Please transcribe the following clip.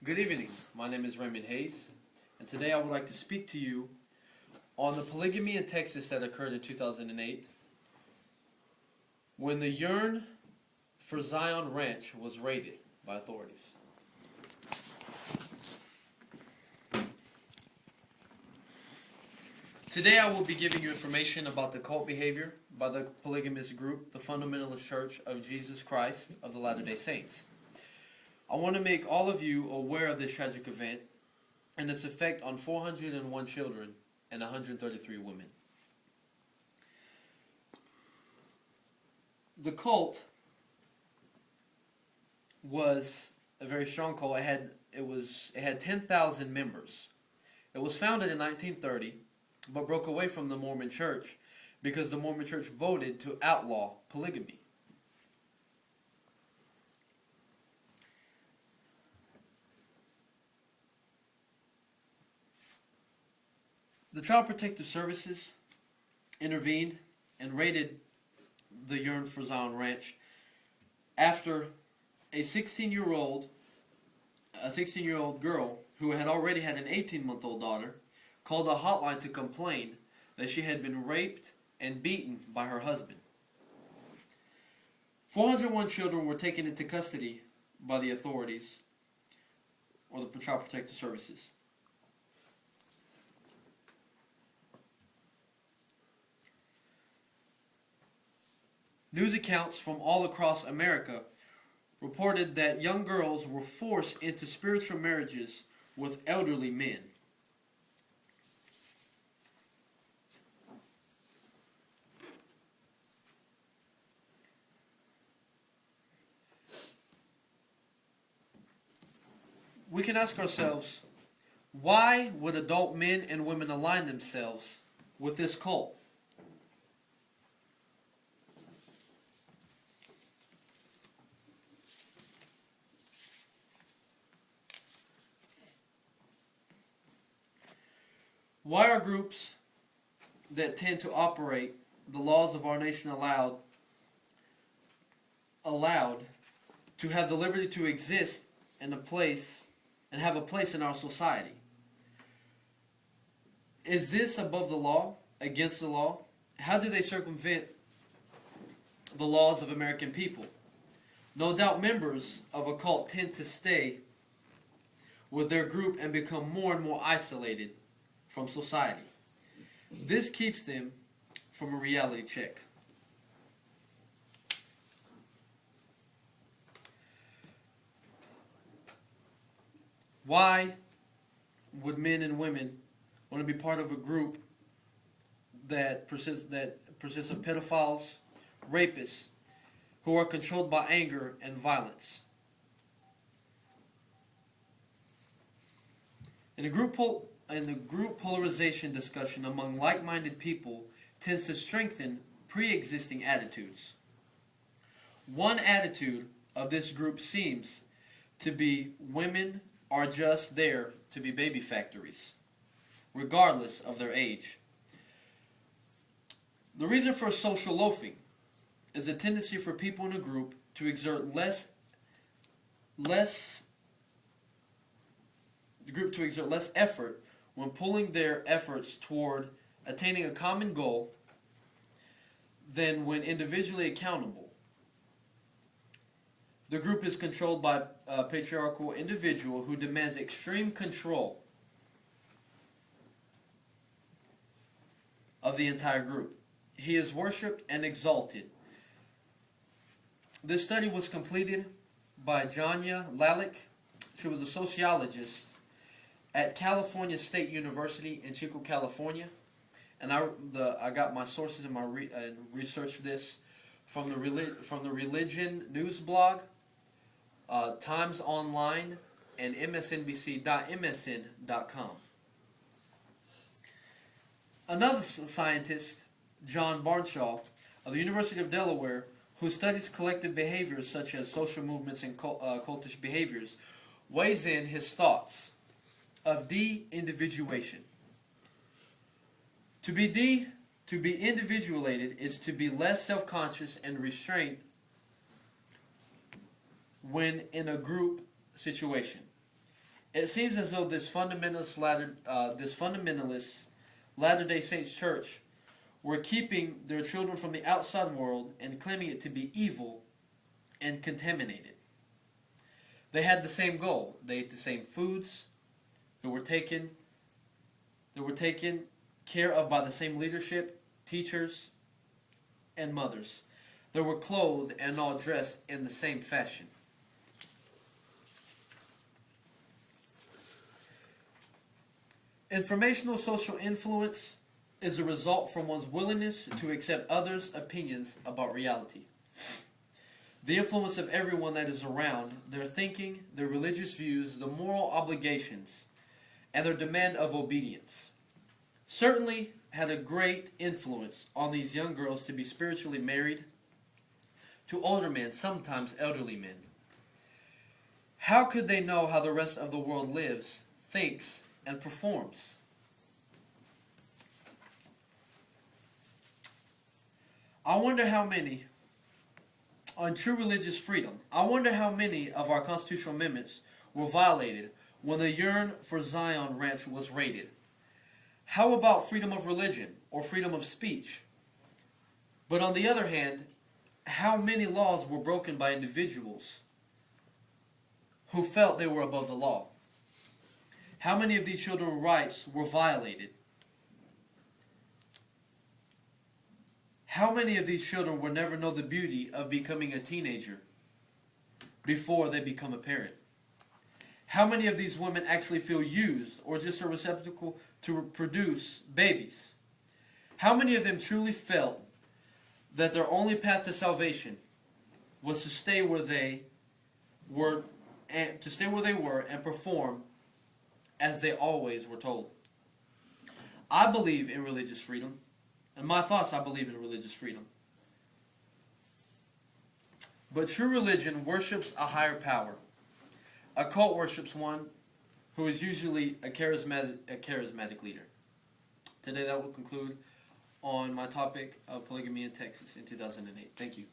Good evening. My name is Raymond Hayes, and today I would like to speak to you on the polygamy in Texas that occurred in 2008 when the Yearn for Zion Ranch was raided by authorities. Today I will be giving you information about the cult behavior by the polygamist group, the Fundamentalist Church of Jesus Christ of the Latter-day Saints. I want to make all of you aware of this tragic event and its effect on 401 children and 133 women. The cult was a very strong cult. It had 10,000 members. It was founded in 1930, but broke away from the Mormon Church because the Mormon Church voted to outlaw polygamy. The Child Protective Services intervened and raided the Yearn for Zion Ranch after a 16-year-old girl who had already had an 18-month-old daughter called a hotline to complain that she had been raped and beaten by her husband. 401 children were taken into custody by the authorities or the Child Protective Services. News accounts from all across America reported that young girls were forced into spiritual marriages with elderly men. We can ask ourselves, why would adult men and women align themselves with this cult? Why are groups that tend to operate the laws of our nation allowed to have the liberty to exist in a place and have a place in our society? Is this above the law, against the law? How do they circumvent the laws of American people? No doubt members of a cult tend to stay with their group and become more and more isolated from society. This keeps them from a reality check. Why would men and women want to be part of a group that consists of pedophiles, rapists, who are controlled by anger and violence? In the group polarization discussion among like-minded people tends to strengthen pre-existing attitudes. One attitude of this group seems to be women are just there to be baby factories, regardless of their age. The reason for social loafing is a tendency for people in a group to exert less effort when pulling their efforts toward attaining a common goal than when individually accountable. The group is controlled by a patriarchal individual who demands extreme control of the entire group. He is worshipped and exalted. This study was completed by Janya Lalick. She was a sociologist at California State University in Chico, California, and I got my sources and researched this from the Religion News blog, Times Online, and MSNBC.msn.com. Another scientist, John Barnshaw, of the University of Delaware, who studies collective behaviors such as social movements and cultish behaviors, weighs in his thoughts of de-individuation. To be individuated is to be less self-conscious and restrained when in a group situation. It seems as though this fundamentalist Latter-day Saints church were keeping their children from the outside world and claiming it to be evil and contaminated. They had the same goal. They ate the same foods. They were taken care of by the same leadership, teachers, and mothers. They were clothed and all dressed in the same fashion. Informational social influence is a result from one's willingness to accept others' opinions about reality. The influence of everyone that is around, their thinking, their religious views, the moral obligations, and their demand of obedience, certainly had a great influence on these young girls to be spiritually married to older men, sometimes elderly men. How could they know how the rest of the world lives, thinks, and performs? I wonder how many, on true religious freedom, I wonder how many of our constitutional amendments were violated when the Yearn for Zion Ranch was raided. How about freedom of religion or freedom of speech? But on the other hand, how many laws were broken by individuals who felt they were above the law? How many of these children's rights were violated? How many of these children will never know the beauty of becoming a teenager before they become a parent? How many of these women actually feel used or just a receptacle to produce babies? How many of them truly felt that their only path to salvation was to stay where they were and perform as they always were told? I believe in religious freedom. In my thoughts, I believe in religious freedom. But true religion worships a higher power. A cult worships one who is usually a charismatic leader. Today that will conclude on my topic of polygamy in Texas in 2008. Thank you.